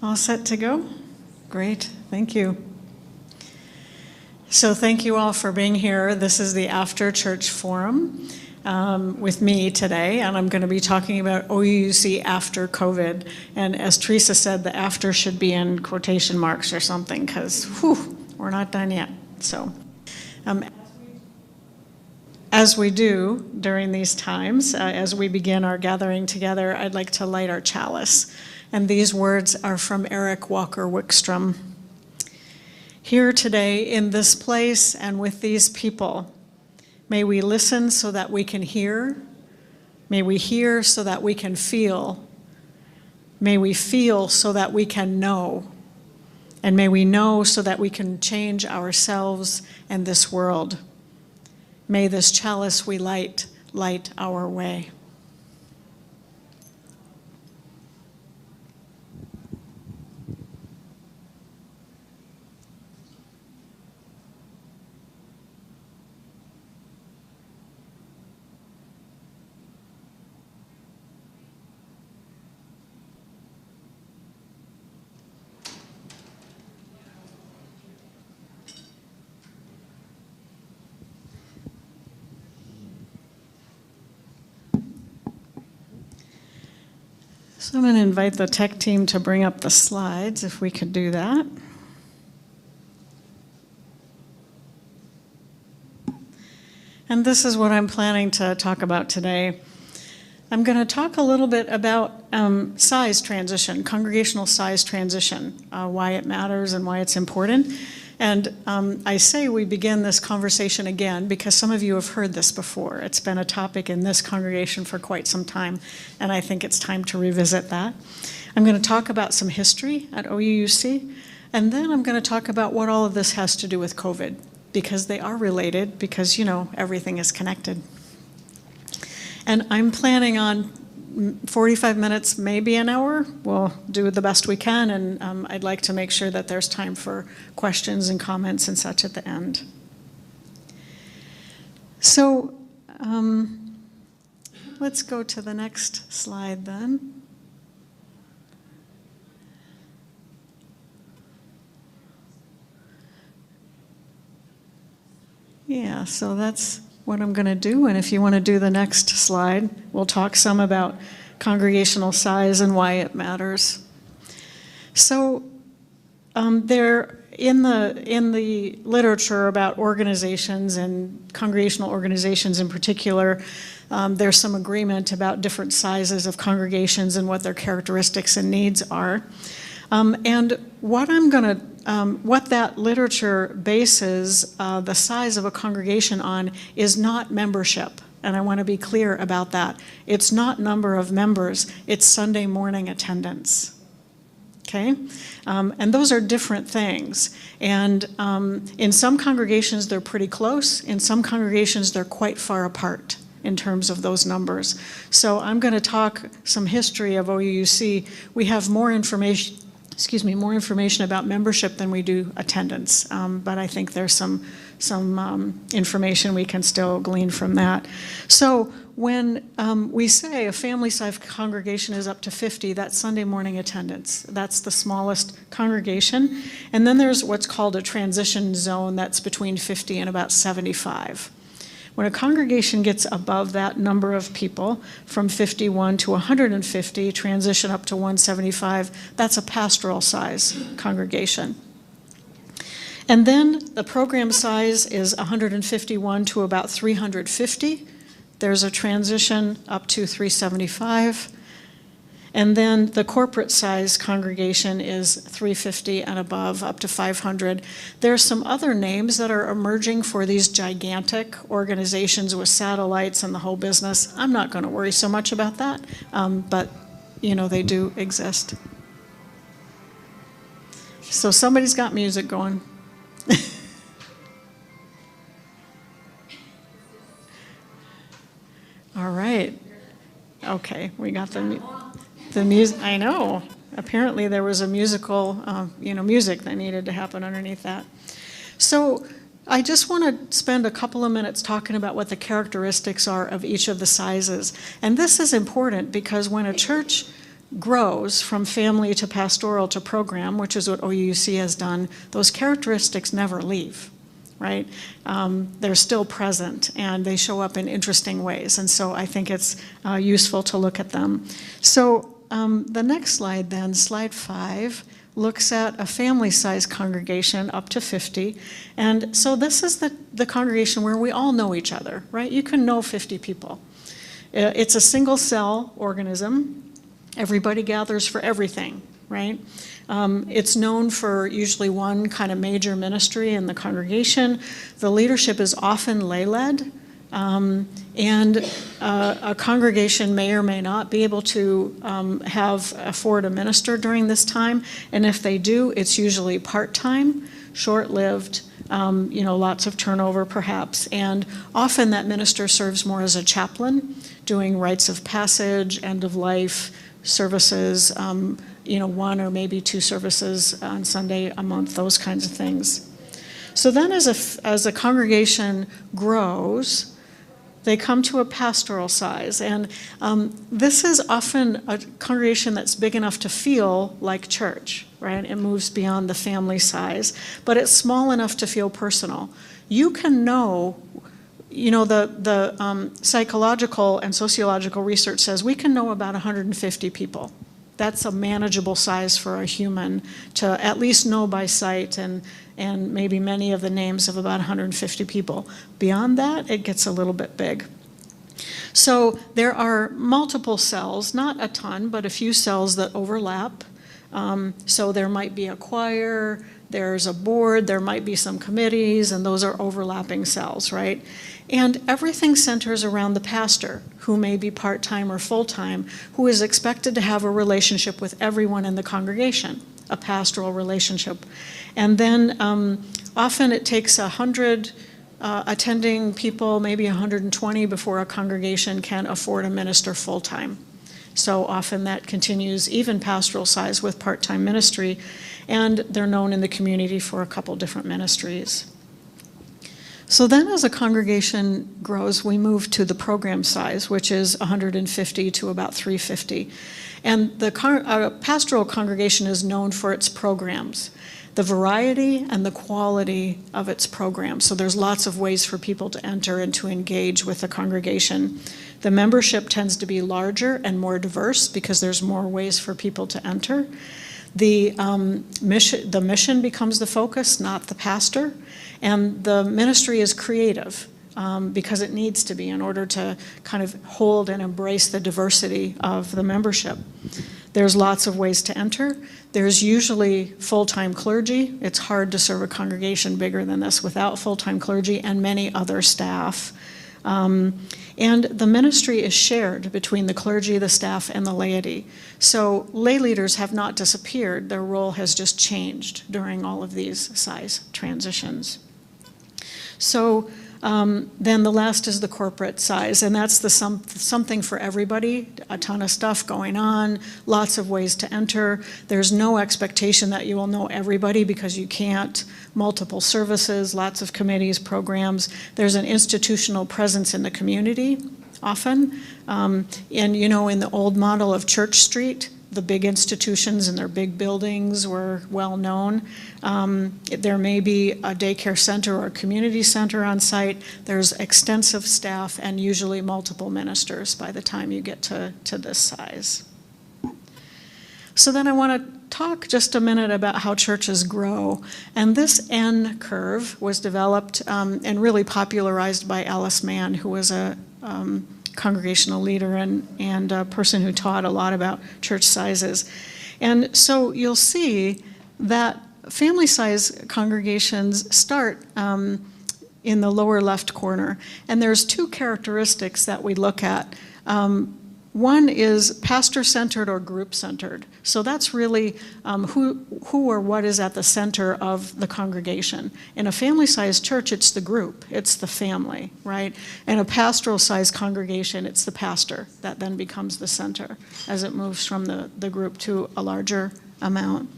All set to go? Great, thank you. So thank you all for being here. This is the After Church Forum with me today, and I'm going to be talking about OUUC after COVID. And as Teresa said, the after should be in quotation marks or something, because we're not done yet. So as we do during these times, as we begin our gathering together, I'd like to light our chalice. And these words are from Eric Walker Wickstrom. Here today in this place and with these people, may we listen so that we can hear. May we hear so that we can feel. May we feel so that we can know. And may we know so that we can change ourselves and this world. May this chalice we light our way. So I'm going to invite the tech team to bring up the slides, if we could do that. And this is what I'm planning to talk about today. I'm going to talk a little bit about size transition, congregational size transition, why it matters and why it's important. And I say we begin this conversation again because some of you have heard this before. It's been a topic in this congregation for quite some time, and I think it's time to revisit that. I'm going to talk about some history at OUUC, and then I'm going to talk about what all of this has to do with COVID, because they are related, because, you know, everything is connected. And I'm planning on 45 minutes, maybe an hour. We'll do the best we can, and I'd like to make sure that there's time for questions and comments and such at the end. So let's go to the next slide then. Yeah, so that's what I'm going to do, and if you want to do the next slide, we'll talk some about congregational size and why it matters. So there, in the literature about organizations and congregational organizations in particular, there's some agreement about different sizes of congregations and what their characteristics and needs are. And what what that literature bases the size of a congregation on is not membership. And I want to be clear about that. It's not number of members, it's Sunday morning attendance. Okay? And those are different things. And in some congregations, they're pretty close. In some congregations, they're quite far apart in terms of those numbers. So I'm going to talk some history of OUUC. We have more information about membership than we do attendance, but I think there's some information we can still glean from that. So when we say a family-sized congregation is up to 50, that's Sunday morning attendance. That's the smallest congregation. And then there's what's called a transition zone that's between 50 and about 75. When a congregation gets above that number of people, from 51 to 150, transition up to 175, that's a pastoral size congregation. And then the program size is 151 to about 350. There's a transition up to 375. And then the corporate size congregation is 350 and above, up to 500. There's some other names that are emerging for these gigantic organizations with satellites and the whole business. I'm not going to worry so much about that, but you know, they do exist. So somebody's got music going. All right. Okay, we got the music. I know. Apparently there was a musical, music that needed to happen underneath that. So I just want to spend a couple of minutes talking about what the characteristics are of each of the sizes. And this is important because when a church grows from family to pastoral to program, which is what OUUC has done, those characteristics never leave, right? They're still present, and they show up in interesting ways, and so I think it's useful to look at them. So the next slide then, slide 5, looks at a family-sized congregation up to 50, and so this is the congregation where we all know each other, right? You can know 50 people. It's a single-cell organism. Everybody gathers for everything, right? It's known for usually one kind of major ministry in the congregation. The leadership is often lay-led, and a congregation may or may not be able to afford a minister during this time, and if they do, it's usually part-time, short-lived, lots of turnover perhaps, and often that minister serves more as a chaplain, doing rites of passage, end of life services, one or maybe 2 services on Sunday a month, those kinds of things. So then as a congregation grows, they come to a pastoral size, and this is often a congregation that's big enough to feel like church, right? It moves beyond the family size, but it's small enough to feel personal. You can know, the psychological and sociological research says we can know about 150 people. That's a manageable size for a human to at least know by sight and maybe many of the names of about 150 people. Beyond that, it gets a little bit big. So there are multiple cells, not a ton, but a few cells that overlap. So there might be a choir, there's a board, there might be some committees, and those are overlapping cells, right? And everything centers around the pastor, who may be part-time or full-time, who is expected to have a relationship with everyone in the congregation, a pastoral relationship. And then often it takes 100 attending people, maybe 120, before a congregation can afford a minister full-time. So often that continues even pastoral size with part-time ministry, and they're known in the community for a couple different ministries. So then as a congregation grows, we move to the program size, which is 150 to about 350. And the pastoral congregation is known for its programs, the variety and the quality of its programs. So there's lots of ways for people to enter and to engage with the congregation. The membership tends to be larger and more diverse because there's more ways for people to enter. The mission becomes the focus, not the pastor. And the ministry is creative because it needs to be in order to kind of hold and embrace the diversity of the membership. There's lots of ways to enter. There's usually full-time clergy. It's hard to serve a congregation bigger than this without full-time clergy and many other staff. And the ministry is shared between the clergy, the staff, and the laity. So lay leaders have not disappeared. Their role has just changed during all of these size transitions. So then the last is the corporate size, and that's the something for everybody, a ton of stuff going on, lots of ways to enter. There's no expectation that you will know everybody because you can't. Multiple services, lots of committees, programs. There's an institutional presence in the community often. And in the old model of Church Street, the big institutions and their big buildings were well known. There may be a daycare center or a community center on site. There's extensive staff and usually multiple ministers by the time you get to this size. So then I want to talk just a minute about how churches grow. And this N curve was developed and really popularized by Alice Mann, who was a congregational leader and a person who taught a lot about church sizes. And so you'll see that family size congregations start in the lower left corner. And there's 2 characteristics that we look at. One is pastor-centered or group-centered. So that's really who or what is at the center of the congregation. In a family-sized church, it's the group, it's the family, right? In a pastoral-sized congregation, it's the pastor that then becomes the center as it moves from the group to a larger amount.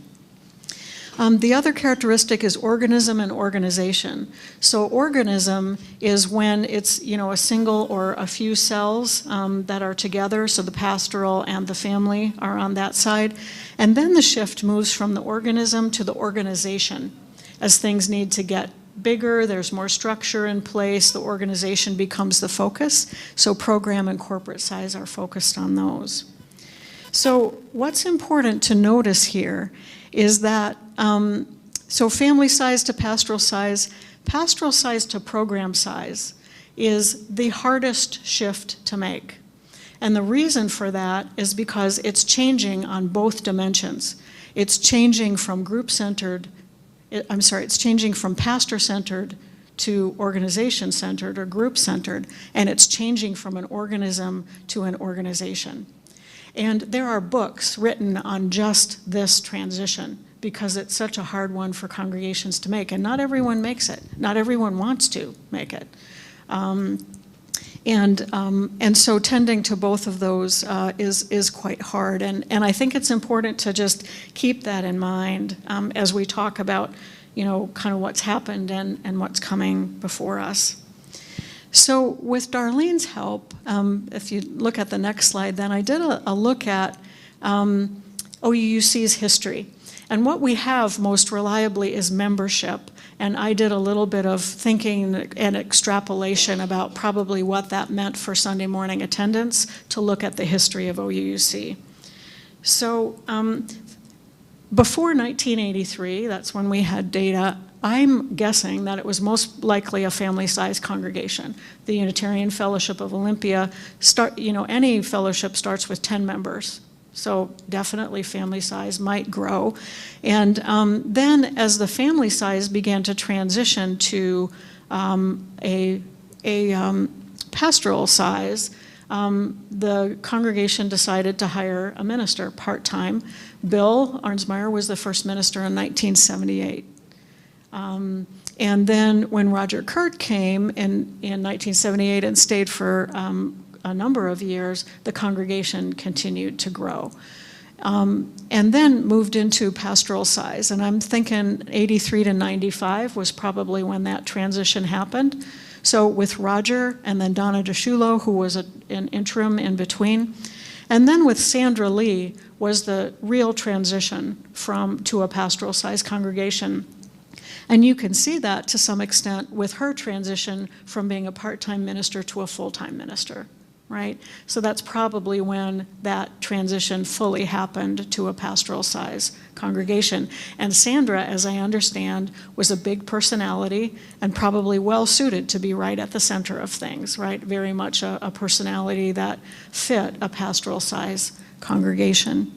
The other characteristic is organism and organization. So organism is when it's, a single or a few cells that are together, so the pastoral and the family are on that side. And then the shift moves from the organism to the organization. As things need to get bigger, there's more structure in place, the organization becomes the focus. So program and corporate size are focused on those. So what's important to notice here is that, so family size to pastoral size to program size is the hardest shift to make. And the reason for that is because it's changing on both dimensions. It's changing from it's changing from pastor-centered to organization-centered or group-centered, and it's changing from an organism to an organization. And there are books written on just this transition because it's such a hard one for congregations to make, and not everyone makes it. Not everyone wants to make it. And so tending to both of those is quite hard. And I think it's important to just keep that in mind as we talk about, kind of what's happened and what's coming before us. So with Darlene's help, if you look at the next slide, then I did a look at OUUC's history. And what we have most reliably is membership. And I did a little bit of thinking and extrapolation about probably what that meant for Sunday morning attendance to look at the history of OUUC. So before 1983, that's when we had data, I'm guessing that it was most likely a family-sized congregation. The Unitarian Fellowship of Olympia, any fellowship starts with 10 members. So definitely family size might grow. And then as the family size began to transition to a pastoral size, the congregation decided to hire a minister part-time. Bill Arnsmeyer was the first minister in 1978. And then when Roger Kurt came in 1978 and stayed for a number of years, the congregation continued to grow. And then moved into pastoral size. And I'm thinking 83 to 95 was probably when that transition happened. So with Roger and then Donna DeShulo, who was an interim in between. And then with Sandra Lee was the real transition to a pastoral size congregation. And you can see that to some extent with her transition from being a part-time minister to a full-time minister, right? So that's probably when that transition fully happened to a pastoral size congregation. And Sandra, as I understand, was a big personality and probably well suited to be right at the center of things, right? Very much a personality that fit a pastoral size congregation.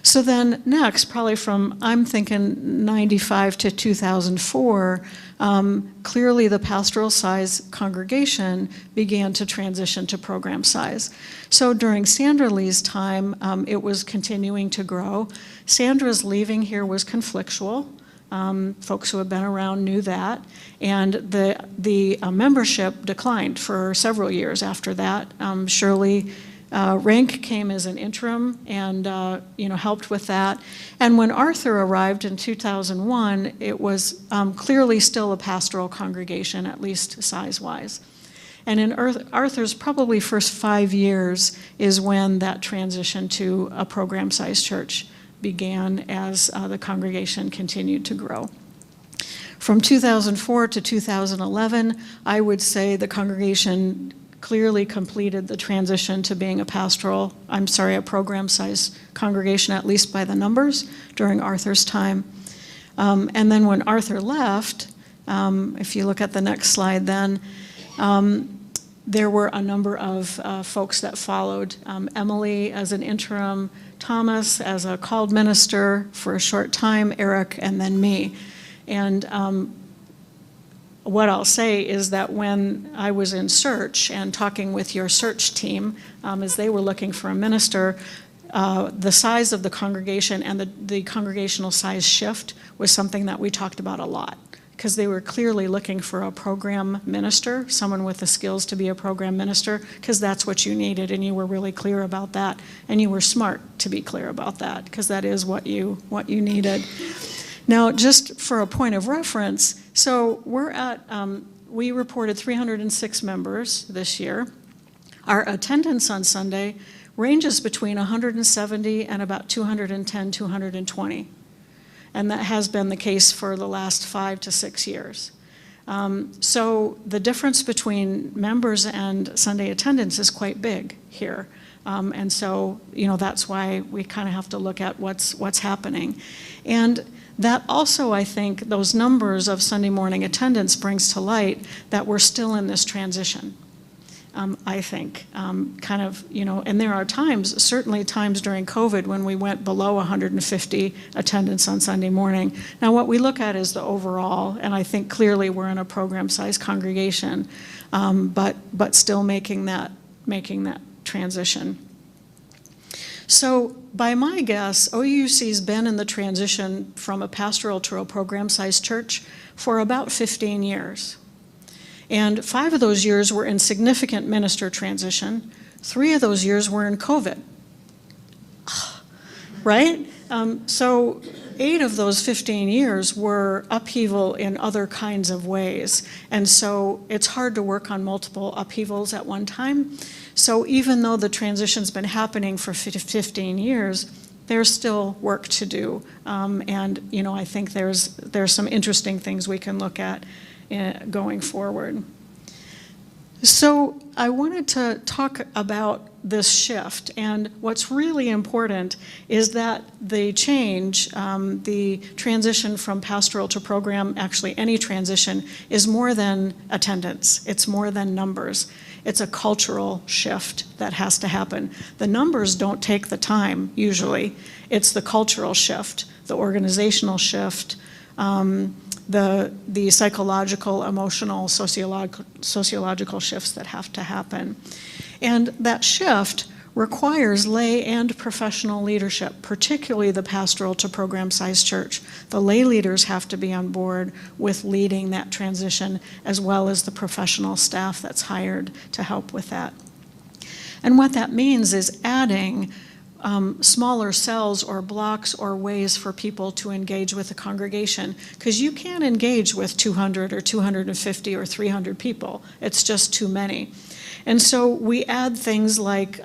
So then next, probably from, I'm thinking 95 to 2004, clearly the pastoral size congregation began to transition to program size. So during Sandra Lee's time, it was continuing to grow. Sandra's leaving here was conflictual. Folks who have been around knew that. And the membership declined for several years after that. Shirley Rank came as an interim and helped with that. And when Arthur arrived in 2001, it was clearly still a pastoral congregation, at least size-wise. And in Arthur's probably first 5 years is when that transition to a program-sized church began as the congregation continued to grow. From 2004 to 2011, I would say the congregation clearly completed the transition to being a program-sized congregation, at least by the numbers, during Arthur's time. And then when Arthur left, if you look at the next slide then, there were a number of folks that followed. Emily as an interim, Thomas as a called minister for a short time, Eric, and then me. And what I'll say is that when I was in search and talking with your search team, as they were looking for a minister, the size of the congregation and the congregational size shift was something that we talked about a lot, because they were clearly looking for a program minister, someone with the skills to be a program minister, because that's what you needed, and you were really clear about that, and you were smart to be clear about that, because that is what you needed. Now, just for a point of reference, so we reported 306 members this year. Our attendance on Sunday ranges between 170 and about 210, 220. And that has been the case for the last 5 to 6 years. So the difference between members and Sunday attendance is quite big here. And so, that's why we kind of have to look at what's happening. And that also, I think, those numbers of Sunday morning attendance brings to light that we're still in this transition. I think, and there are times, certainly times during COVID when we went below 150 attendance on Sunday morning. Now what we look at is the overall, and I think clearly we're in a program-sized congregation, but still making that transition. So by my guess, OUUC's been in the transition from a pastoral to a program-sized church for about 15 years. And 5 of those years were in significant minister transition. 3 of those years were in COVID, right? So 8 of those 15 years were upheaval in other kinds of ways. And so it's hard to work on multiple upheavals at one time. So even though the transition's been happening for 15 years, there's still work to do. And I think there's some interesting things we can look at going forward. So I wanted to talk about this shift, and what's really important is that the change, the transition from pastoral to program, actually any transition, is more than attendance. It's more than numbers. It's a cultural shift that has to happen. The numbers don't take the time, usually. It's the cultural shift, the organizational shift, the psychological, emotional, sociological shifts that have to happen. And that shift requires lay and professional leadership, particularly the pastoral to program-sized church. The lay leaders have to be on board with leading that transition, as well as the professional staff that's hired to help with that. And what that means is adding smaller cells or blocks or ways for people to engage with the congregation, because you can't engage with 200 or 250 or 300 people. It's just too many. And so we add things like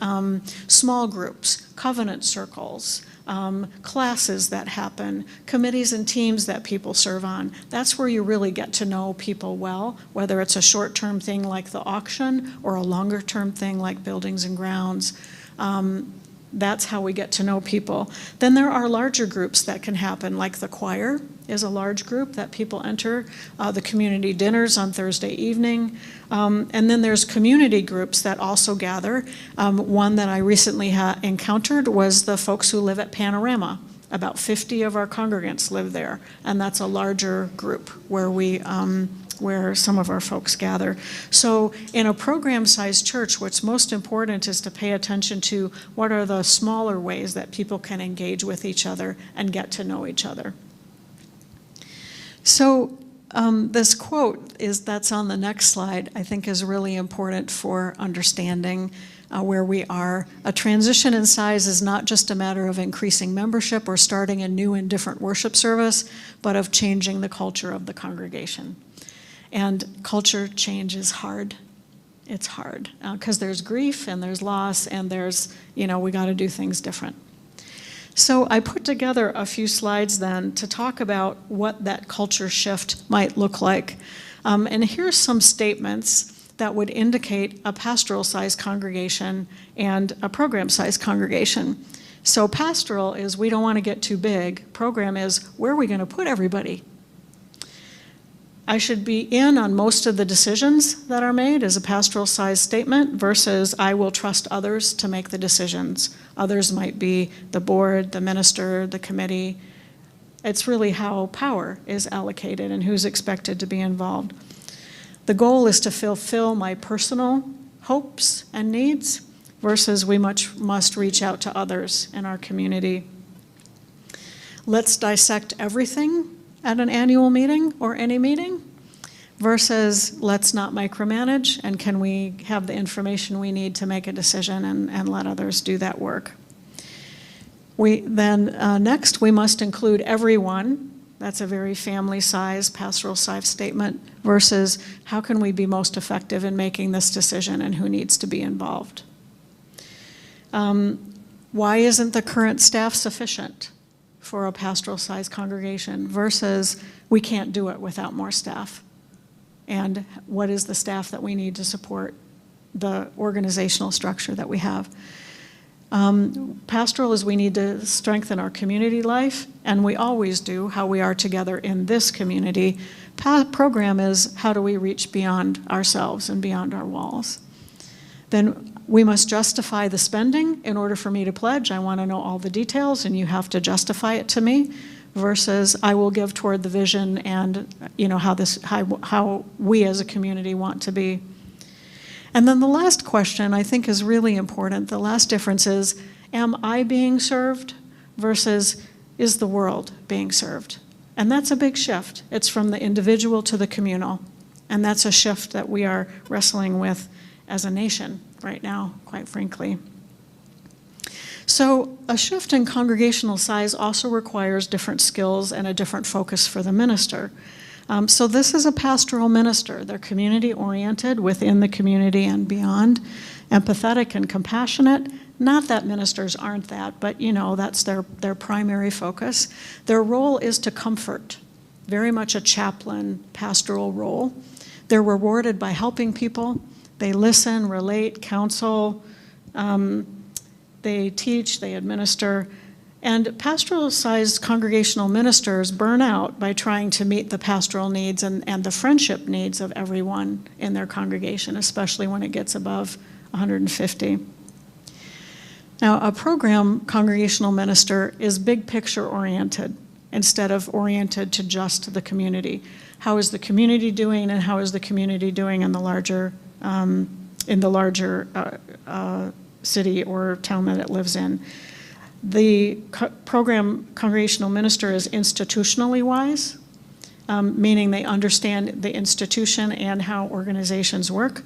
small groups, covenant circles, classes that happen, committees and teams that people serve on. That's where you really get to know people well, whether it's a short-term thing like the auction or a longer-term thing like buildings and grounds. That's how we get to know people. Then there are larger groups that can happen, like the choir is a large group that people enter, the community dinners on Thursday evening, and then there's community groups that also gather. One that I recently encountered was the folks who live at Panorama. About 50 of our congregants live there, and that's a larger group where some of our folks gather. So in a program-sized church, what's most important is to pay attention to what are the smaller ways that people can engage with each other and get to know each other. So this quote that's on the next slide, I think is really important for understanding where we are. A transition in size is not just a matter of increasing membership or starting a new and different worship service, but of changing the culture of the congregation. And culture change is hard. It's hard because there's grief and there's loss and there's, we got to do things different. So I put together a few slides then to talk about what that culture shift might look like. And here's some statements that would indicate a pastoral-sized congregation and a program-sized congregation. So pastoral is we don't want to get too big. Program is where are we going to put everybody? I should be in on most of the decisions that are made as a pastoral-sized statement versus I will trust others to make the decisions. Others might be the board, the minister, the committee. It's really how power is allocated and who's expected to be involved. The goal is to fulfill my personal hopes and needs versus we must reach out to others in our community. Let's dissect everything at an annual meeting or any meeting versus let's not micromanage and can we have the information we need to make a decision and let others do that work. Next, we must include everyone That's a very family size, pastoral size statement versus how can we be most effective in making this decision and who needs to be involved. Why isn't the current staff sufficient for a pastoral size congregation versus we can't do it without more staff? And what is the staff that we need to support the organizational structure that we have? Pastoral is we need to strengthen our community life, and we always do, how we are together in this community. Program is how do we reach beyond ourselves and beyond our walls. Then we must justify the spending. In order for me to pledge, I want to know all the details, and you have to justify it to me, versus I will give toward the vision and how we as a community want to be. And then the last question I think is really important. The last difference is, am I being served versus is the world being served? And that's a big shift. It's from the individual to the communal. And that's a shift that we are wrestling with as a nation right now, quite frankly. So a shift in congregational size also requires different skills and a different focus for the minister. So this is a pastoral minister. They're community-oriented within the community and beyond, empathetic and compassionate. Not that ministers aren't that, but that's their primary focus. Their role is to comfort, very much a chaplain pastoral role. They're rewarded by helping people. They listen, relate, counsel, they teach, they administer. And pastoral-sized congregational ministers burn out by trying to meet the pastoral needs and the friendship needs of everyone in their congregation, especially when it gets above 150. Now, a program congregational minister is big picture oriented instead of oriented to just the community. How is the community doing, and how is the community doing in the larger city or town that it lives in? The program congregational minister is institutionally wise, meaning they understand the institution and how organizations work.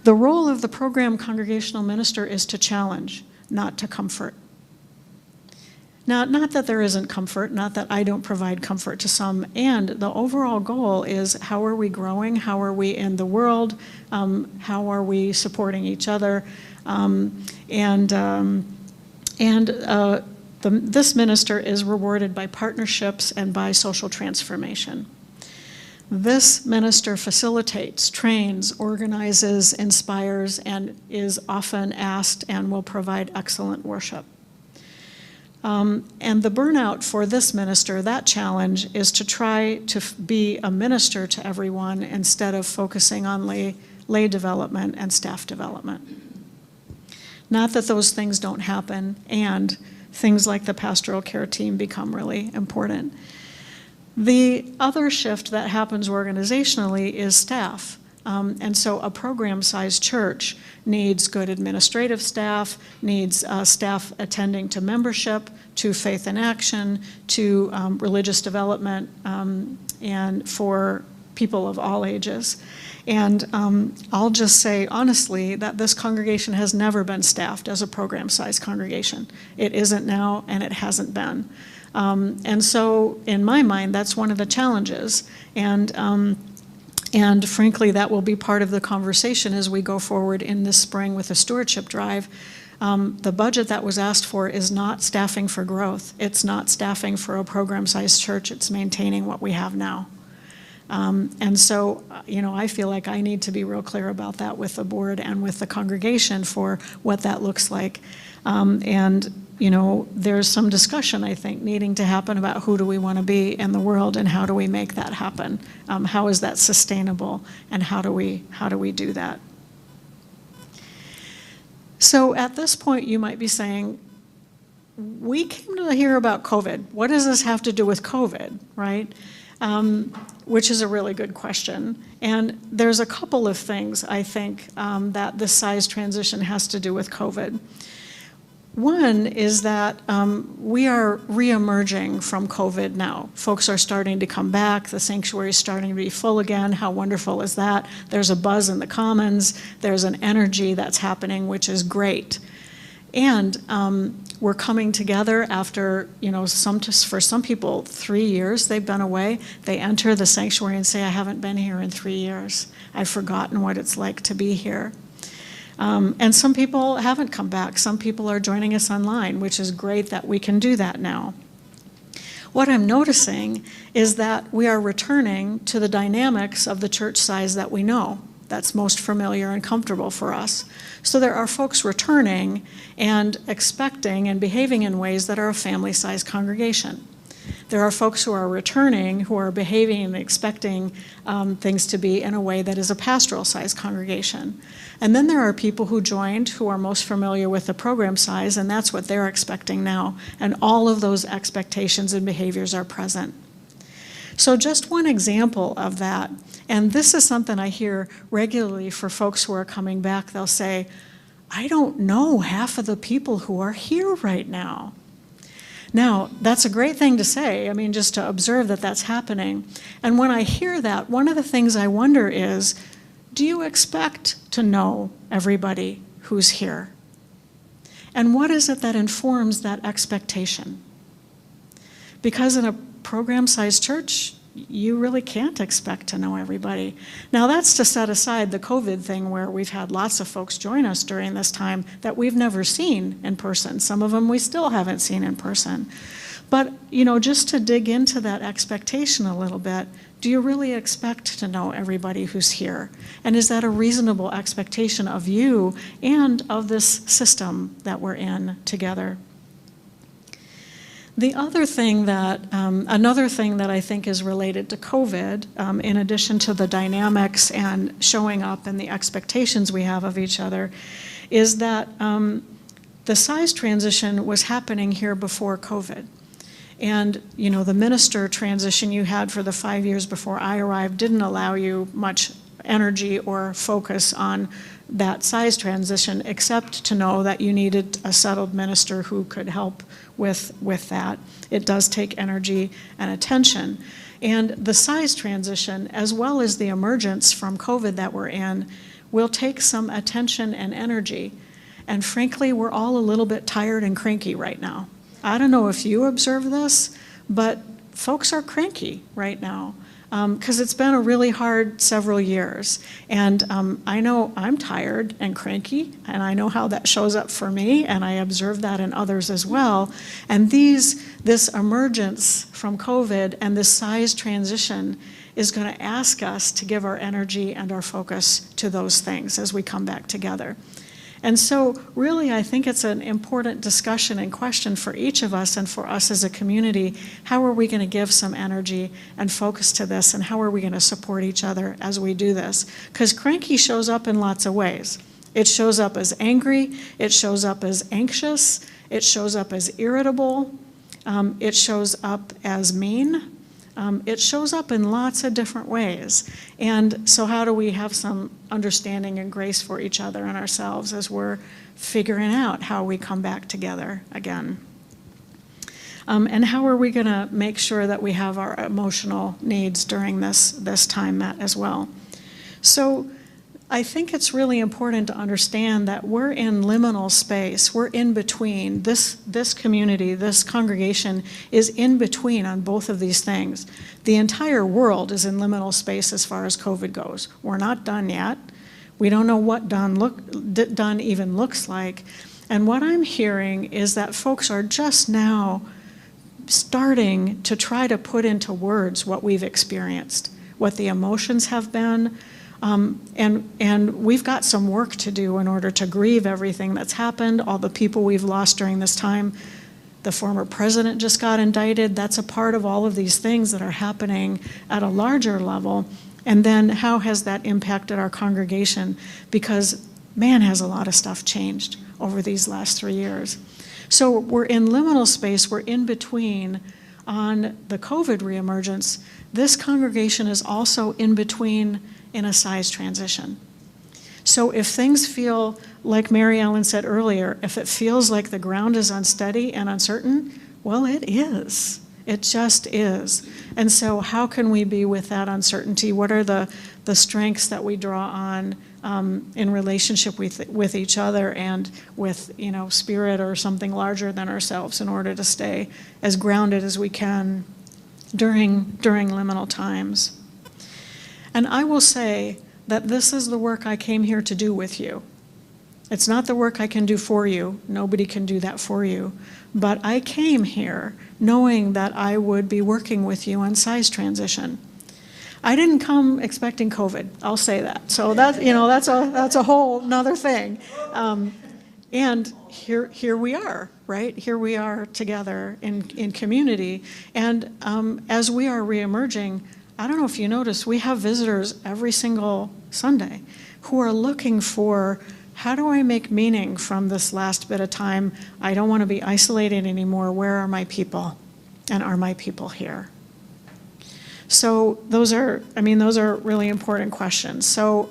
The role of the program congregational minister is to challenge, not to comfort. Now, not that there isn't comfort, not that I don't provide comfort to some, and the overall goal is how are we growing, how are we in the world, how are we supporting each other, this minister is rewarded by partnerships and by social transformation. This minister facilitates, trains, organizes, inspires, and is often asked and will provide excellent worship. And the burnout for this minister, that challenge, is to try to be a minister to everyone instead of focusing on lay development and staff development. Not that those things don't happen, and things like the pastoral care team become really important. The other shift that happens organizationally is staff. And so a program-sized church needs good administrative staff, needs staff attending to membership, to faith in action, to religious development, and for people of all ages. And I'll just say honestly that this congregation has never been staffed as a program-sized congregation. It isn't now, and it hasn't been. And so in my mind, that's one of the challenges. And frankly, that will be part of the conversation as we go forward in this spring with the stewardship drive. The budget that was asked for is not staffing for growth. It's not staffing for a program-sized church. It's maintaining what we have now. And so, I feel like I need to be real clear about that with the board and with the congregation for what that looks like. There's some discussion, I think, needing to happen about who do we want to be in the world and how do we make that happen? How is that sustainable, and how do we do that? So at this point, you might be saying, we came to hear about COVID. What does this have to do with COVID, right? Which is a really good question. And there's a couple of things, I think, that this size transition has to do with COVID. One is that we are re-emerging from COVID now. Folks are starting to come back. The sanctuary is starting to be full again. How wonderful is that? There's a buzz in the commons. There's an energy that's happening, which is great. And We're coming together after, for some people, 3 years they've been away. They enter the sanctuary and say, I haven't been here in 3 years. I've forgotten what it's like to be here. And some people haven't come back. Some people are joining us online, which is great that we can do that now. What I'm noticing is that we are returning to the dynamics of the church size that we know, that's most familiar and comfortable for us. So there are folks returning and expecting and behaving in ways that are a family-sized congregation. There are folks who are returning who are behaving and expecting things to be in a way that is a pastoral-sized congregation. And then there are people who joined who are most familiar with the program size, and that's what they're expecting now. And all of those expectations and behaviors are present. So just one example of that, and this is something I hear regularly for folks who are coming back. They'll say, I don't know half of the people who are here right now. Now, that's a great thing to say, just to observe that that's happening. And when I hear that, one of the things I wonder is, do you expect to know everybody who's here? And what is it that informs that expectation? Because in a program-sized church, you really can't expect to know everybody. Now, that's to set aside the COVID thing where we've had lots of folks join us during this time that we've never seen in person. Some of them we still haven't seen in person. But, just to dig into that expectation a little bit, do you really expect to know everybody who's here? And is that a reasonable expectation of you and of this system that we're in together? The other thing another thing that I think is related to COVID, in addition to the dynamics and showing up and the expectations we have of each other, is that the size transition was happening here before COVID. And, the minister transition you had for the 5 years before I arrived didn't allow you much energy or focus on that size transition, except to know that you needed a settled minister who could help with that. It does take energy and attention. And the size transition, as well as the emergence from COVID that we're in, will take some attention and energy. And frankly, we're all a little bit tired and cranky right now. I don't know if you observe this, but folks are cranky right now. Because it's been a really hard several years. And I know I'm tired and cranky, and I know how that shows up for me, and I observe that in others as well. And this emergence from COVID and this size transition is going to ask us to give our energy and our focus to those things as we come back together. And so really, I think it's an important discussion and question for each of us and for us as a community. How are we going to give some energy and focus to this, and how are we going to support each other as we do this? Because cranky shows up in lots of ways. It shows up as angry, it shows up as anxious, it shows up as irritable, it shows up as mean. It shows up in lots of different ways. And so how do we have some understanding and grace for each other and ourselves as we're figuring out how we come back together again? And how are we going to make sure that we have our emotional needs during this time met as well? So I think it's really important to understand that we're in liminal space. We're in between. This community, this congregation is in between on both of these things. The entire world is in liminal space as far as COVID goes. We're not done yet. We don't know what done even looks like. And what I'm hearing is that folks are just now starting to try to put into words what we've experienced, what the emotions have been. And we've got some work to do in order to grieve everything that's happened, all the people we've lost during this time. The former president just got indicted. That's a part of all of these things that are happening at a larger level. And then how has that impacted our congregation? Because man, has a lot of stuff changed over these last 3 years. So we're in liminal space. We're in between on the COVID reemergence. This congregation is also in between in a size transition. So if things feel, like Mary Ellen said earlier, if it feels like the ground is unsteady and uncertain, well, it is. It just is. And so how can we be with that uncertainty? What are the strengths that we draw on in relationship with each other and with, spirit or something larger than ourselves in order to stay as grounded as we can during liminal times? And I will say that this is the work I came here to do with you. It's not the work I can do for you. Nobody can do that for you. But I came here knowing that I would be working with you on size transition. I didn't come expecting COVID, I'll say that. So that's a whole nother thing. And here we are, right? Here we are together in community. And as we are reemerging, I don't know if you notice, we have visitors every single Sunday who are looking for, how do I make meaning from this last bit of time? I don't want to be isolated anymore. Where are my people? And are my people here? So those are really important questions. So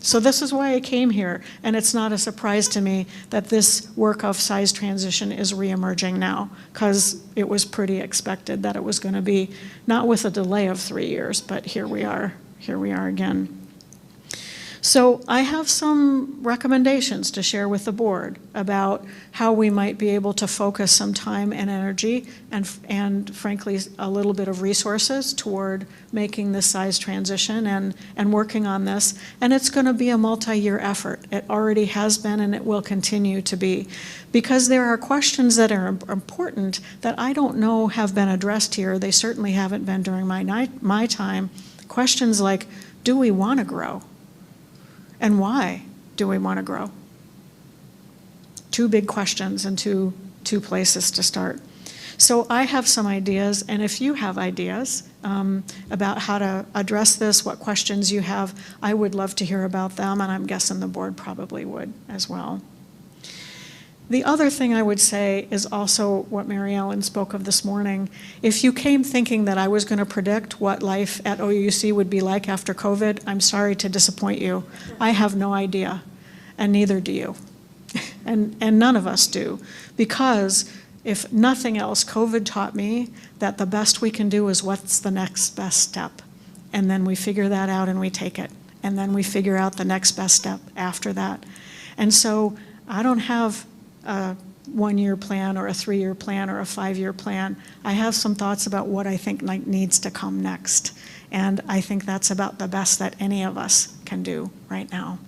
this is why I came here, and it's not a surprise to me that this work of size transition is reemerging now, because it was pretty expected that it was going to be, not with a delay of 3 years, but here we are again. So I have some recommendations to share with the board about how we might be able to focus some time and energy and frankly, a little bit of resources toward making this size transition and working on this. And it's going to be a multi-year effort. It already has been, and it will continue to be, because there are questions that are important that I don't know have been addressed here. They certainly haven't been during my time. Questions like, do we want to grow? And why do we want to grow? Two big questions and two places to start. So I have some ideas, and if you have ideas about how to address this, what questions you have, I would love to hear about them, and I'm guessing the board probably would as well. The other thing I would say is also what Mary Ellen spoke of this morning. If you came thinking that I was going to predict what life at OUUC would be like after COVID, I'm sorry to disappoint you. I have no idea, and neither do you. And none of us do. Because if nothing else, COVID taught me that the best we can do is what's the next best step. And then we figure that out and we take it. And then we figure out the next best step after that. And so I don't have a 1-year plan or a 3-year plan or a 5-year plan. I have some thoughts about what I think needs to come next. And I think that's about the best that any of us can do right now.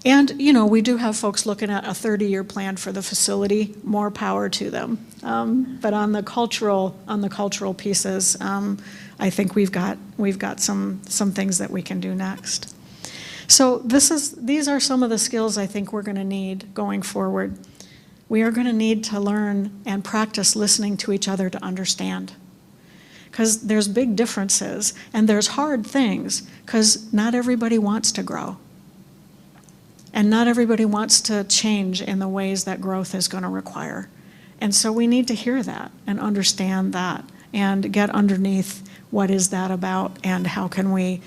And, we do have folks looking at a 30-year plan for the facility. More power to them. But on the cultural pieces, I think we've got some things that we can do next. So these are some of the skills I think we're going to need going forward. We are going to need to learn and practice listening to each other to understand. Because there's big differences, and there's hard things, because not everybody wants to grow. And not everybody wants to change in the ways that growth is going to require. And so we need to hear that and understand that and get underneath what is that about and how can we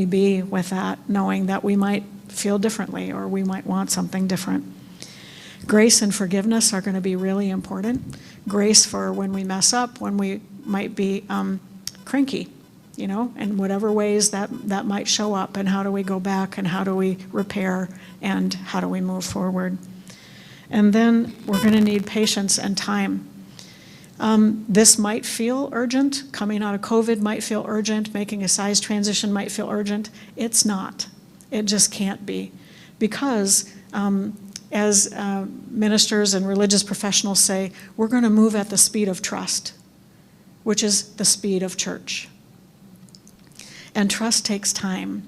be with that, knowing that we might feel differently or we might want something different. Grace and forgiveness are going to be really important. Grace for when we mess up, when we might be cranky, in whatever ways that might show up, and how do we go back and how do we repair and how do we move forward. And then we're going to need patience and time. This might feel urgent. Coming out of COVID might feel urgent. Making a size transition might feel urgent. It's not. It just can't be. Because as ministers and religious professionals say, we're going to move at the speed of trust, which is the speed of church. And trust takes time.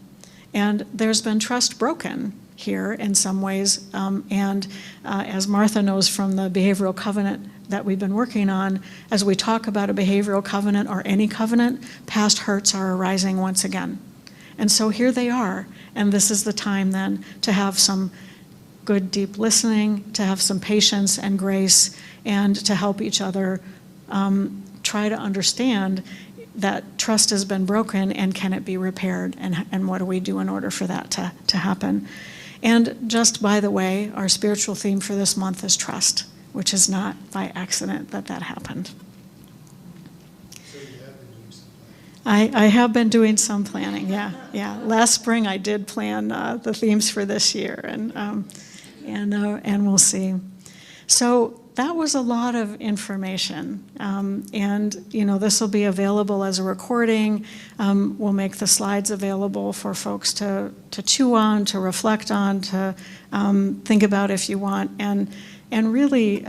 And there's been trust broken here in some ways. As Martha knows from the behavioral covenant that we've been working on, as we talk about a behavioral covenant or any covenant, past hurts are arising once again. And so here they are. And this is the time then to have some good, deep listening, to have some patience and grace, and to help each other try to understand that trust has been broken and can it be repaired, and what do we do in order for that to happen. And just by the way, our spiritual theme for this month is trust, which is not by accident that happened. I have been doing some planning, yeah. Last spring I did plan the themes for this year, and we'll see. So that was a lot of information, and this will be available as a recording. We'll make the slides available for folks to chew on, to reflect on, to think about if you want, and really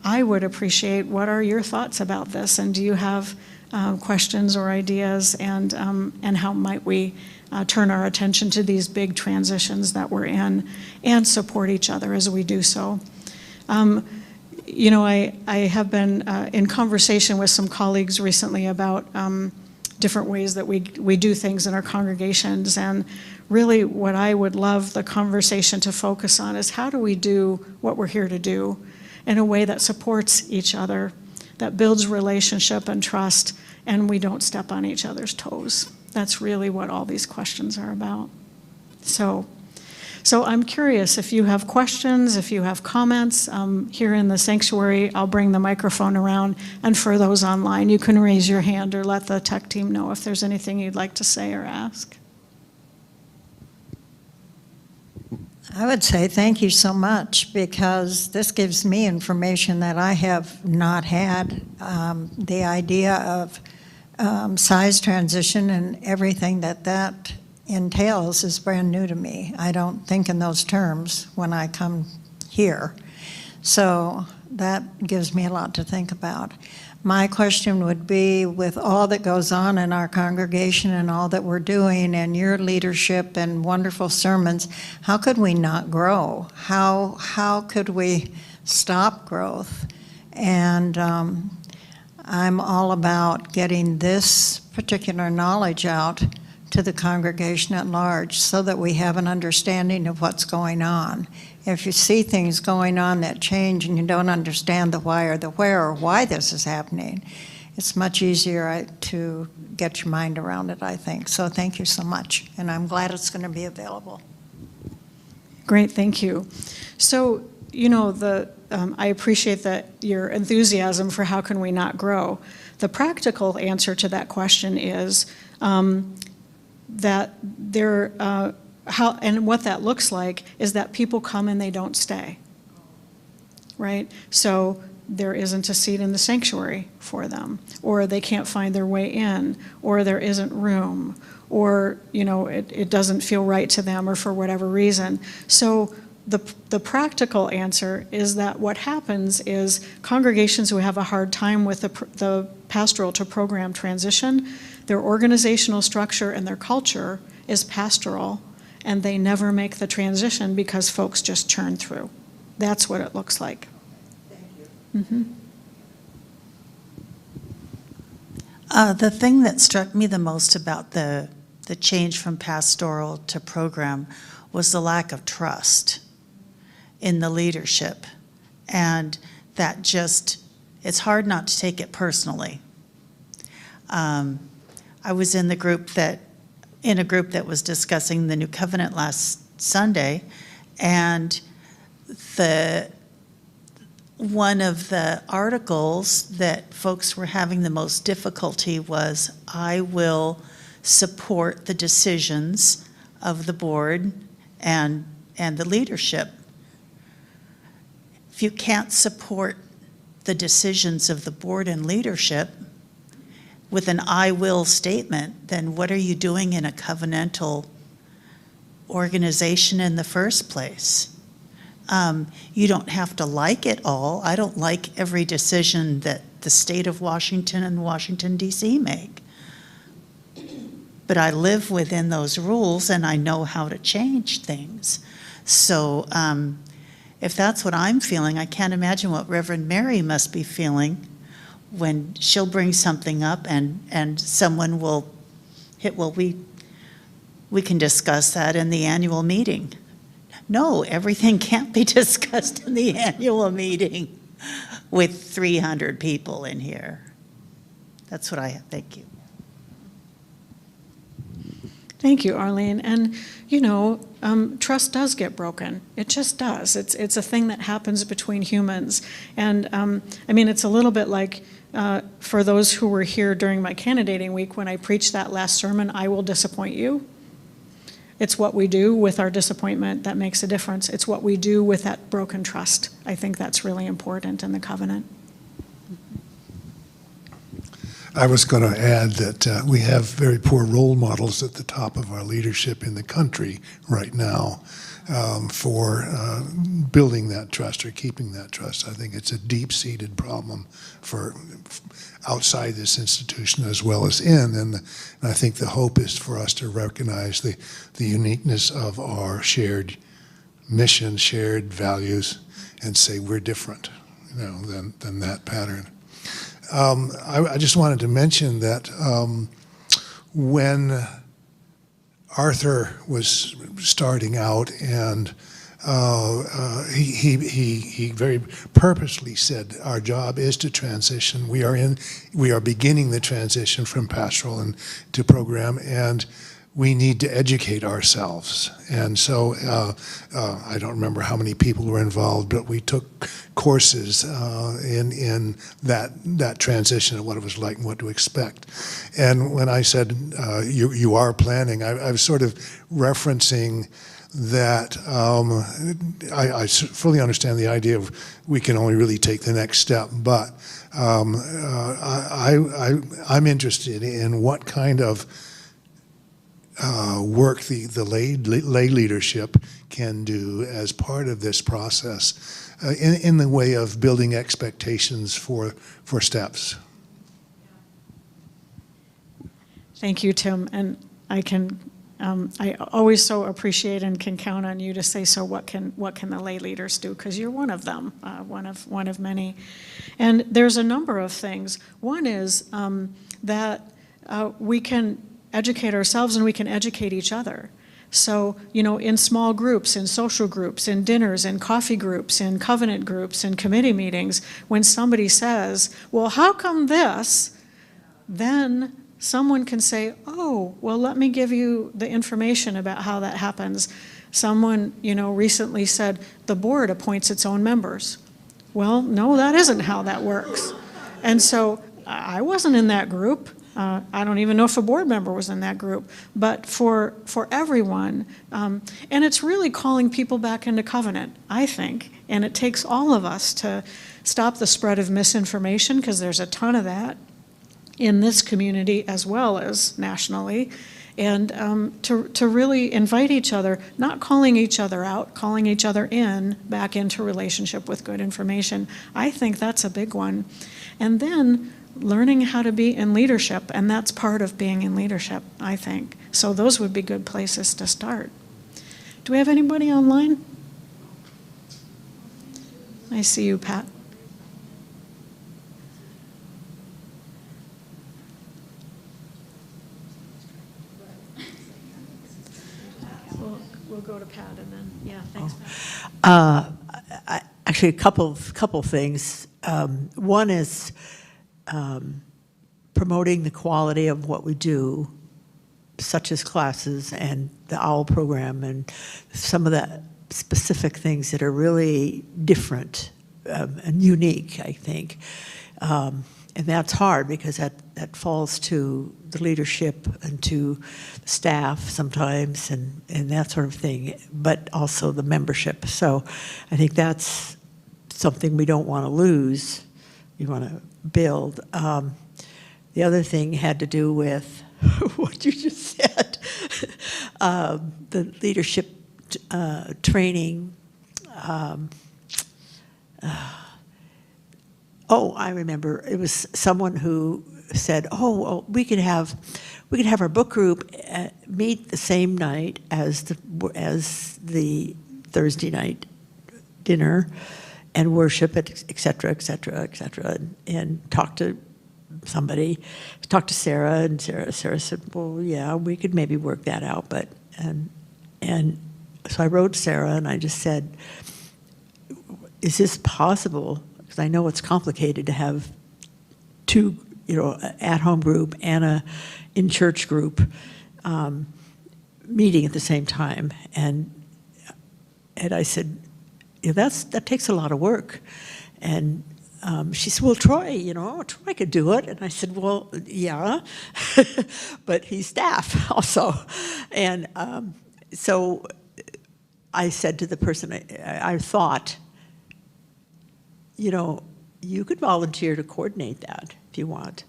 I would appreciate what are your thoughts about this, and do you have questions or ideas, and how might we turn our attention to these big transitions that we're in and support each other as we do so. I have been in conversation with some colleagues recently about different ways that we do things in our congregations, and really what I would love the conversation to focus on is how do we do what we're here to do in a way that supports each other, that builds relationship and trust, and we don't step on each other's toes. That's really what all these questions are about. So I'm curious if you have questions, if you have comments. Here in the sanctuary, I'll bring the microphone around, and for those online, you can raise your hand or let the tech team know if there's anything you'd like to say or ask. I would say thank you so much, because this gives me information that I have not had. The idea of size transition and everything that entails is brand new to me. I don't think in those terms when I come here. So that gives me a lot to think about. My question would be, with all that goes on in our congregation and all that we're doing and your leadership and wonderful sermons, how could we not grow? How could we stop growth? And I'm all about getting this particular knowledge out to the congregation at large so that we have an understanding of what's going on. If you see things going on that change and you don't understand the why or the where or why this is happening, it's much easier to get your mind around it, I think. So thank you so much, and I'm glad it's going to be available. Great, thank you. So, I appreciate your enthusiasm for how can we not grow. The practical answer to that question is that and what that looks like is that people come and they don't stay, right? So there isn't a seat in the sanctuary for them, or they can't find their way in, or there isn't room, or it doesn't feel right to them, or for whatever reason. So the practical answer is that what happens is congregations who have a hard time with the pastoral to program transition, their organizational structure and their culture is pastoral, and they never make the transition because folks just churn through. That's what it looks like. Thank you. The thing that struck me the most about the change from pastoral to program was the lack of trust in the leadership. And that it's hard not to take it personally. I was in a group that was discussing the New Covenant last Sunday, and one of the articles that folks were having the most difficulty was, I will support the decisions of the board and the leadership. If you can't support the decisions of the board and leadership with an I will statement, then what are you doing in a covenantal organization in the first place? You don't have to like it all. I don't like every decision that the state of Washington and Washington, D.C. make. But I live within those rules and I know how to change things. So if that's what I'm feeling, I can't imagine what Reverend Mary must be feeling when she'll bring something up and someone will hit, well, we can discuss that in the annual meeting. No, everything can't be discussed in the annual meeting with 300 people in here. That's what I have. Thank you. Thank you, Arlene. And, you know, trust does get broken. It just does. It's a thing that happens between humans. And, I mean, it's a little bit like, for those who were here during my candidating week, when I preached that last sermon, I will disappoint you. It's what we do with our disappointment that makes a difference. It's what we do with that broken trust. I think that's really important in the covenant. I was going to add that we have very poor role models at the top of our leadership in the country right now for building that trust or keeping that trust. I think it's a deep-seated problem for outside this institution as well as in, and I think the hope is for us to recognize the uniqueness of our shared mission, shared values, and say we're different, you know, than that pattern. I just wanted to mention that when Arthur was starting out, and he very purposely said, our job is to transition. We are beginning the transition from pastoral and to program, and we need to educate ourselves. And so I don't remember how many people were involved, but we took courses in that transition and what it was like and what to expect. And when I said you are planning, I was sort of referencing that I fully understand the idea of we can only really take the next step, but I'm interested in what kind of work the lay leadership can do as part of this process in the way of building expectations for steps. Thank you, Tim. And I always so appreciate and can count on you to say, so what can the lay leaders do? Because you're one of them, one of many. And there's a number of things. One is that we can educate ourselves and we can educate each other. So, you know, in small groups, in social groups, in dinners, in coffee groups, in covenant groups, in committee meetings, when somebody says, well, how come this? Then someone can say, oh, well, let me give you the information about how that happens. Someone, you know, recently said the board appoints its own members. Well, no, that isn't how that works. And so I wasn't in that group. I don't even know if a board member was in that group, but for everyone, and it's really calling people back into covenant, I think, and it takes all of us to stop the spread of misinformation, because there's a ton of that in this community as well as nationally, and to really invite each other, not calling each other out, calling each other back into relationship with good information. I think that's a big one. And then learning how to be in leadership, and that's part of being in leadership, I think. So those would be good places to start. Do we have anybody online? I see you, Pat. We'll go to Pat and then, yeah, thanks, Pat. Actually, a couple things. One is promoting the quality of what we do, such as classes and the OUUC program and some of the specific things that are really different and unique, I think. And that's hard because that falls to the leadership and to the staff sometimes and that sort of thing, but also the membership. So I think that's something we don't want to lose. We want to build. The other thing had to do with what you just said, the leadership training. I remember it was someone who said, "Oh, well, we could have our book group meet the same night as the Thursday night dinner, and worship, et cetera, et cetera, et cetera, and talk to somebody, talk to Sarah, and Sarah said, well, yeah, we could maybe work that out, but and so I wrote Sarah and I just said, is this possible? Because I know it's complicated to have two, you know, at-home group and a in-church group. meeting at the same time. And I said, yeah, that takes a lot of work. And she said, well, Troy could do it. And I said, well, yeah, but he's staff also. And so I said to the person, I thought, you could volunteer to coordinate that if you want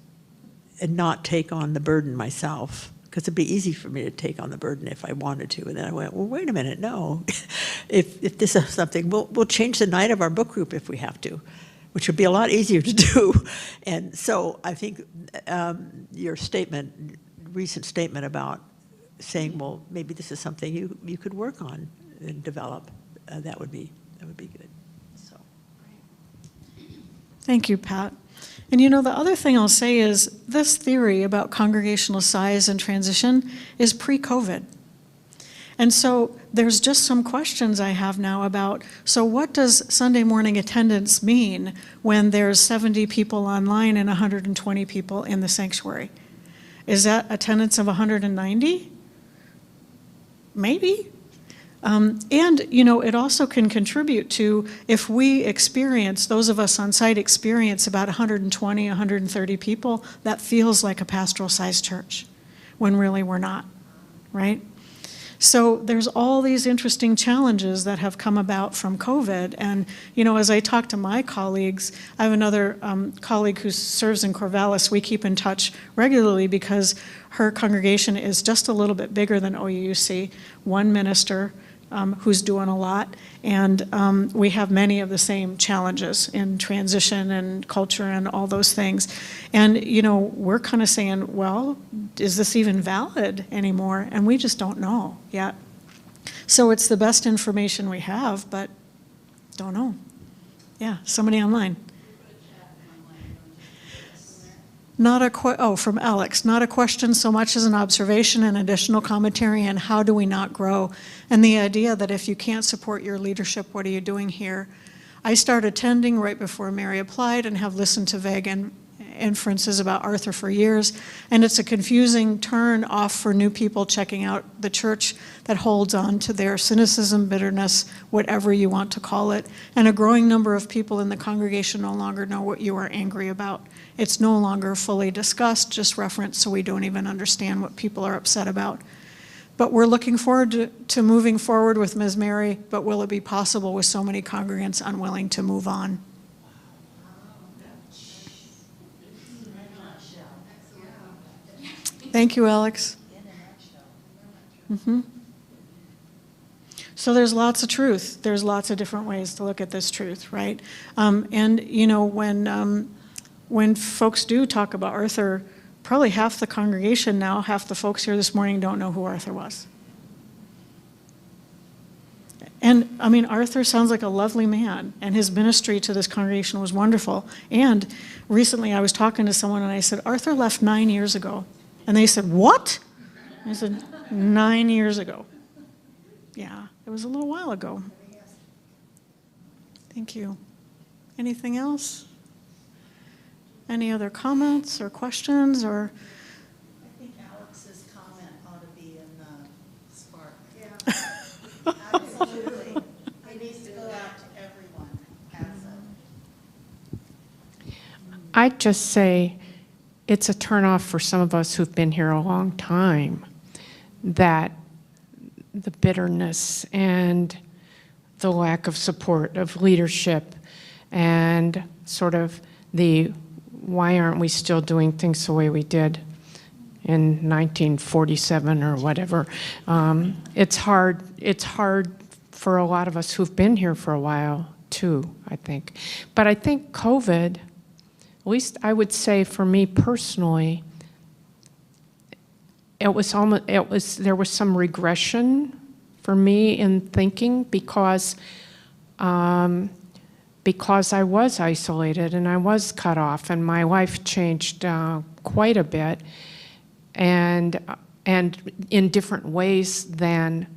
and not take on the burden myself, because it'd be easy for me to take on the burden if I wanted to. And then I went, well, wait a minute, no. if this is something, we'll change the night of our book group if we have to, which would be a lot easier to do. And so I think your recent statement about saying, well, maybe this is something you could work on and develop, that would be good. So. Thank you, Pat. And the other thing I'll say is this theory about congregational size and transition is pre-COVID. And so there's just some questions I have now about, so what does Sunday morning attendance mean when there's 70 people online and 120 people in the sanctuary? Is that attendance of 190? Maybe. And it also can contribute to, if we experience, those of us on site experience about 120, 130 people, that feels like a pastoral-sized church, when really we're not, right? So there's all these interesting challenges that have come about from COVID. And, as I talk to my colleagues, I have another colleague who serves in Corvallis. We keep in touch regularly because her congregation is just a little bit bigger than OUUC, one minister, who's doing a lot, and we have many of the same challenges in transition and culture and all those things. And, we're kind of saying, well, is this even valid anymore? And we just don't know yet. So it's the best information we have, but don't know. Yeah, somebody online. From Alex, not a question so much as an observation and additional commentary, and how do we not grow? And the idea that if you can't support your leadership, what are you doing here? I started attending right before Mary applied and have listened to vague inferences about Arthur for years, and it's a confusing turn off for new people checking out the church that holds on to their cynicism, bitterness, whatever you want to call it, and a growing number of people in the congregation no longer know what you are angry about. It's no longer fully discussed, just referenced, so we don't even understand what people are upset about. But we're looking forward to moving forward with Ms. Mary, but will it be possible with so many congregants unwilling to move on? Thank you, Alex. So there's lots of truth. There's lots of different ways to look at this truth, right? And when folks do talk about Arthur, probably half the congregation now, half the folks here this morning don't know who Arthur was. And Arthur sounds like a lovely man, and his ministry to this congregation was wonderful. And recently I was talking to someone and I said, Arthur left 9 years ago. And they said, what? I said, 9 years ago. Yeah, it was a little while ago. Thank you. Anything else? Any other comments or questions or? I think Alex's comment ought to be in the Spark. Yeah. Absolutely. It needs to go out to everyone as I'd just say it's a turnoff for some of us who've been here a long time, that the bitterness and the lack of support of leadership and sort of the why aren't we still doing things the way we did in 1947 or whatever. It's hard for a lot of us who've been here for a while too, I think. But I think COVID, at least I would say for me personally, there was some regression for me in thinking because I was isolated and I was cut off, and my life changed quite a bit, and in different ways than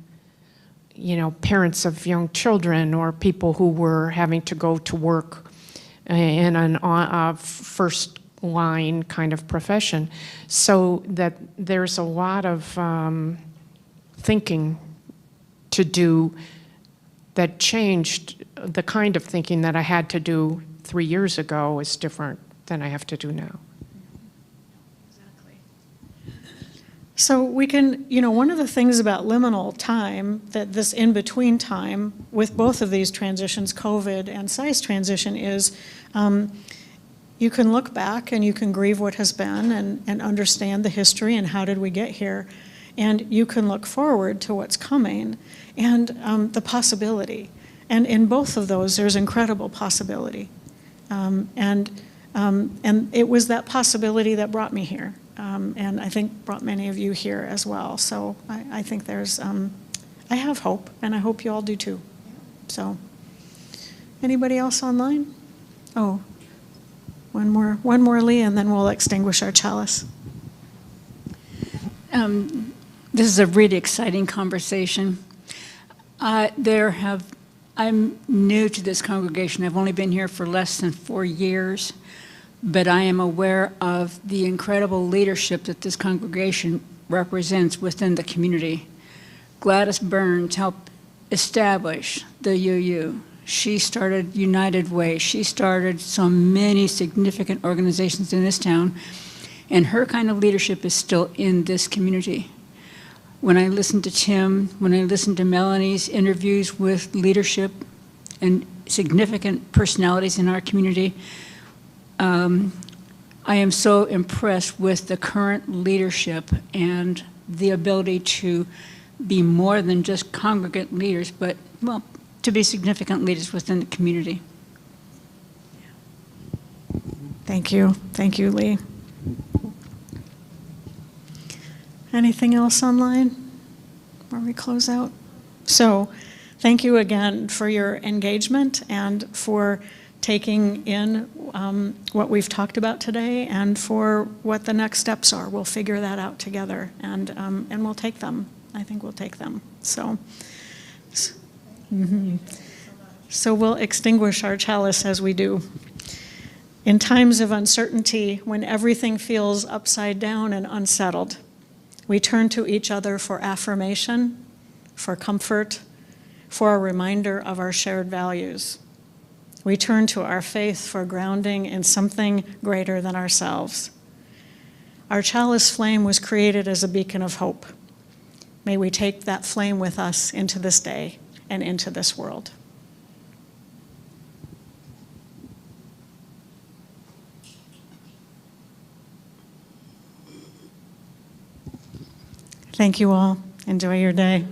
parents of young children or people who were having to go to work in a first line kind of profession. So that there's a lot of thinking to do that changed the kind of thinking that I had to do 3 years ago is different than I have to do now. So we can, you know, one of the things about liminal time, that this in-between time with both of these transitions, COVID and size transition, is you can look back and you can grieve what has been and understand the history and how did we get here. And you can look forward to what's coming and the possibility. And in both of those, there's incredible possibility. And it was that possibility that brought me here. And I think brought many of you here as well. So I think there's, I have hope, and I hope you all do too. So, anybody else online? Oh, one more, Lee, and then we'll extinguish our chalice. This is a really exciting conversation. I'm new to this congregation. I've only been here for less than 4 years. But I am aware of the incredible leadership that this congregation represents within the community. Gladys Burns helped establish the UU. She started United Way. She started so many significant organizations in this town, and her kind of leadership is still in this community. When I listen to Tim, when I listen to Melanie's interviews with leadership and significant personalities in our community, I am so impressed with the current leadership and the ability to be more than just congregant leaders, but, well, to be significant leaders within the community. Thank you. Thank you, Lee. Anything else online before we close out? So, thank you again for your engagement and for taking in what we've talked about today and for what the next steps are. We'll figure that out together, and we'll take them. I think we'll take them. So, so we'll extinguish our chalice as we do. In times of uncertainty, when everything feels upside down and unsettled, we turn to each other for affirmation, for comfort, for a reminder of our shared values. We turn to our faith for grounding in something greater than ourselves. Our chalice flame was created as a beacon of hope. May we take that flame with us into this day and into this world. Thank you all. Enjoy your day.